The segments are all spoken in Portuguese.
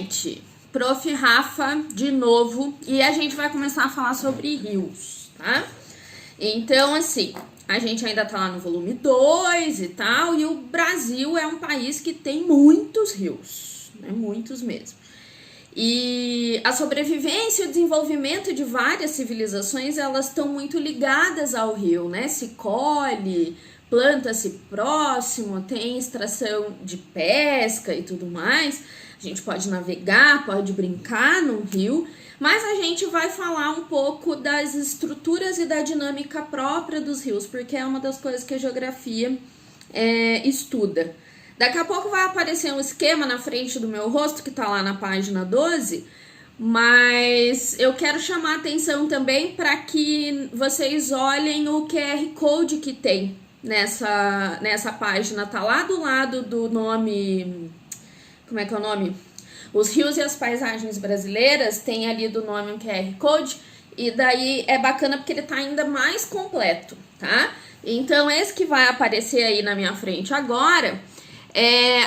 Gente, Prof. Rafa de novo, e a gente vai começar a falar sobre rios, tá? Então, assim, a gente ainda tá lá no volume 2 e tal, e o Brasil é um país que tem muitos rios, né? Muitos mesmo. E a sobrevivência e o desenvolvimento de várias civilizações, elas estão muito ligadas ao rio, né? Se colhe, planta-se próximo, tem extração de pesca e tudo mais. A gente pode navegar, pode brincar no rio, mas a gente vai falar um pouco das estruturas e da dinâmica própria dos rios, porque é uma das coisas que a geografia estuda. Daqui a pouco vai aparecer um esquema na frente do meu rosto, que tá lá na página 12, mas eu quero chamar a atenção também para que vocês olhem o QR Code que tem nessa página. Tá lá do lado do nome... Como é que é o nome? Os rios e as paisagens brasileiras, tem ali do nome um QR Code, e daí é bacana porque ele tá ainda mais completo, tá? Então esse que vai aparecer aí na minha frente agora...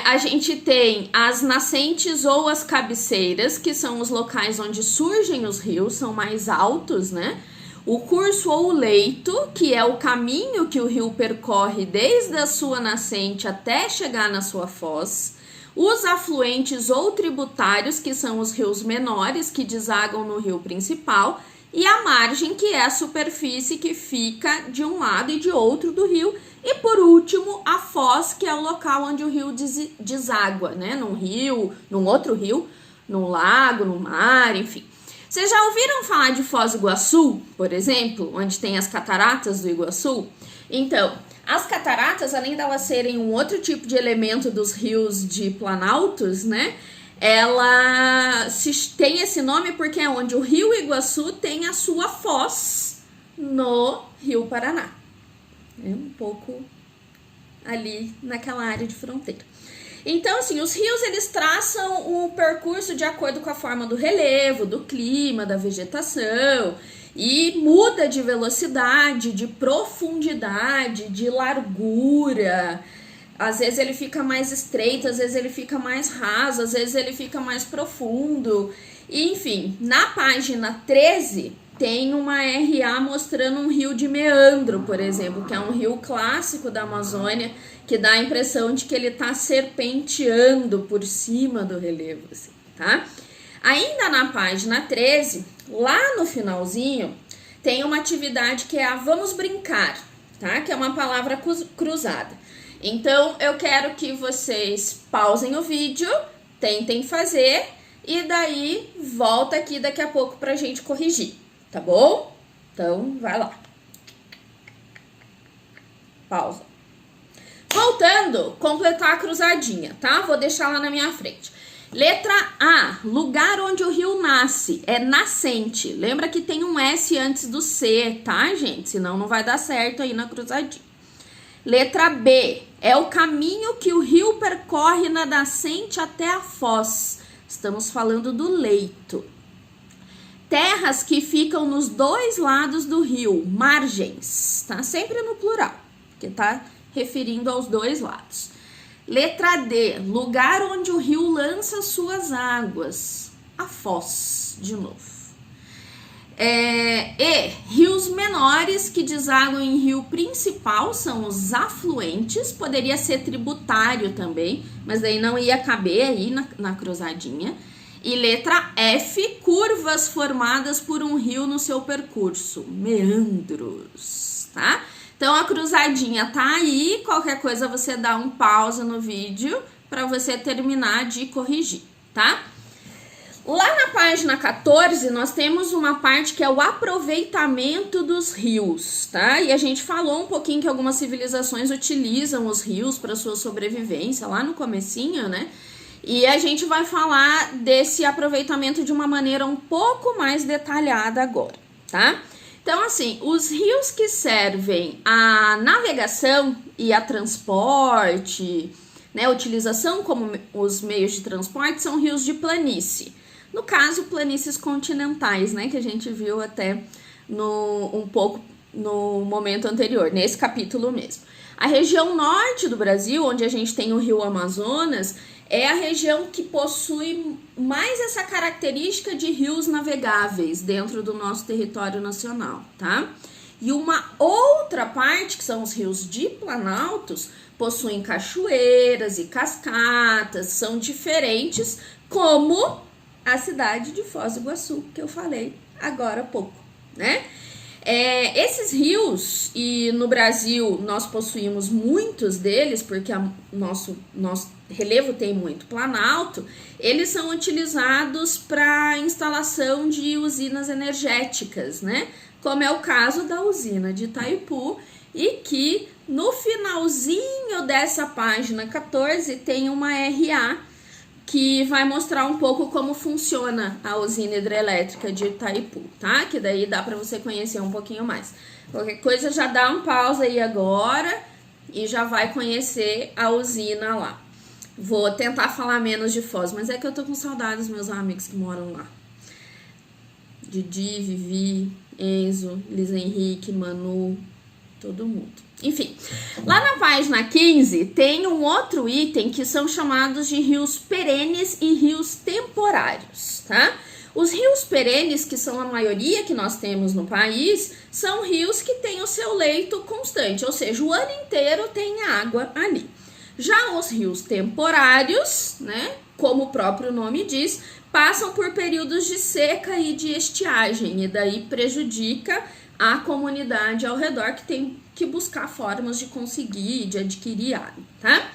a gente tem as nascentes ou as cabeceiras, que são os locais onde surgem os rios, são mais altos, né? O curso ou o leito, que é o caminho que o rio percorre desde a sua nascente até chegar na sua foz. Os afluentes ou tributários, que são os rios menores, que desagam no rio principal. E a margem, que é a superfície que fica de um lado e de outro do rio. E por último, a foz, que é o local onde o rio deságua, né? Num rio, num outro rio, num lago, no mar, enfim. Vocês já ouviram falar de Foz do Iguaçu, por exemplo, onde tem as cataratas do Iguaçu? Então, as cataratas, além de elas serem um outro tipo de elemento dos rios de planaltos, né? Ela tem esse nome porque é onde o rio Iguaçu tem a sua foz no Rio Paraná. É um pouco ali naquela área de fronteira. Então, assim, os rios, eles traçam o percurso de acordo com a forma do relevo, do clima, da vegetação, e muda de velocidade, de profundidade, de largura. Às vezes ele fica mais estreito, às vezes ele fica mais raso, às vezes ele fica mais profundo. E, enfim, na página 13... tem uma RA mostrando um rio de meandro, por exemplo, que é um rio clássico da Amazônia, que dá a impressão de que ele tá serpenteando por cima do relevo, assim, tá? Ainda na página 13, lá no finalzinho, tem uma atividade que é a vamos brincar, tá? Que é uma palavra cruzada. Então, eu quero que vocês pausem o vídeo, tentem fazer, e daí volta aqui daqui a pouco pra gente corrigir. Tá bom? Então, vai lá. Pausa. Voltando, completar a cruzadinha, tá? Vou deixar lá na minha frente. Letra A, lugar onde o rio nasce, é nascente. Lembra que tem um S antes do C, tá, gente? Senão não vai dar certo aí na cruzadinha. Letra B, é o caminho que o rio percorre na nascente até a foz. Estamos falando do leito. Terras que ficam nos dois lados do rio, margens, tá? Sempre no plural, porque tá referindo aos dois lados. Letra D, lugar onde o rio lança suas águas, a foz, de novo. E, rios menores que desaguam em rio principal são os afluentes, poderia ser tributário também, mas daí não ia caber aí na cruzadinha. E letra F, curvas formadas por um rio no seu percurso, meandros, tá? Então a cruzadinha tá aí, qualquer coisa você dá um pausa no vídeo para você terminar de corrigir, tá? Lá na página 14, nós temos uma parte que é o aproveitamento dos rios, tá? E a gente falou um pouquinho que algumas civilizações utilizam os rios para sua sobrevivência, lá no comecinho, né? E a gente vai falar desse aproveitamento de uma maneira um pouco mais detalhada agora, tá? Então, assim, os rios que servem à navegação e a transporte, né, utilização como os meios de transporte, são rios de planície. No caso, planícies continentais, né, que a gente viu até um pouco no momento anterior, nesse capítulo mesmo. A região norte do Brasil, onde a gente tem o rio Amazonas, é a região que possui mais essa característica de rios navegáveis dentro do nosso território nacional, tá? E uma outra parte, que são os rios de planaltos, possuem cachoeiras e cascatas, são diferentes, como a cidade de Foz do Iguaçu, que eu falei agora há pouco, né? Esses rios, e no Brasil nós possuímos muitos deles, porque nosso relevo tem muito planalto, eles são utilizados para instalação de usinas energéticas, né? Como é o caso da usina de Itaipu, e que no finalzinho dessa página 14 tem uma RA que vai mostrar um pouco como funciona a usina hidrelétrica de Itaipu, tá? Que daí dá para você conhecer um pouquinho mais. Qualquer coisa já dá um pause aí agora e já vai conhecer a usina lá. Vou tentar falar menos de Foz, mas é que eu tô com saudades dos meus amigos que moram lá. Didi, Vivi, Enzo, Luiz Henrique, Manu, todo mundo. Enfim, lá na página 15 tem um outro item que são chamados de rios perenes e rios temporários, tá? Os rios perenes, que são a maioria que nós temos no país, são rios que têm o seu leito constante, ou seja, o ano inteiro tem água ali. Já os rios temporários, né, como o próprio nome diz, passam por períodos de seca e de estiagem, e daí prejudica a comunidade ao redor, que tem que buscar formas de conseguir, de adquirir água, tá?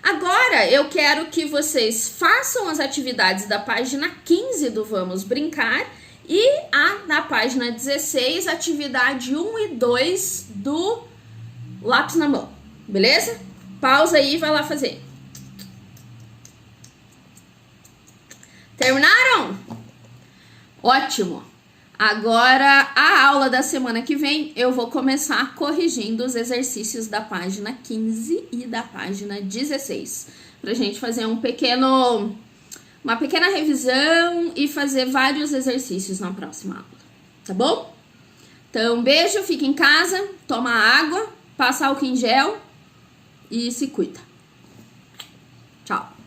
Agora eu quero que vocês façam as atividades da página 15 do Vamos Brincar e na página 16, atividade 1 e 2 do Lápis na Mão, beleza? Pausa aí e vai lá fazer. Terminaram? Ótimo! Agora, a aula da semana que vem, eu vou começar corrigindo os exercícios da página 15 e da página 16. Pra gente fazer uma pequena revisão e fazer vários exercícios na próxima aula. Tá bom? Então, beijo, fica em casa, toma água, passa álcool em gel e se cuida. Tchau!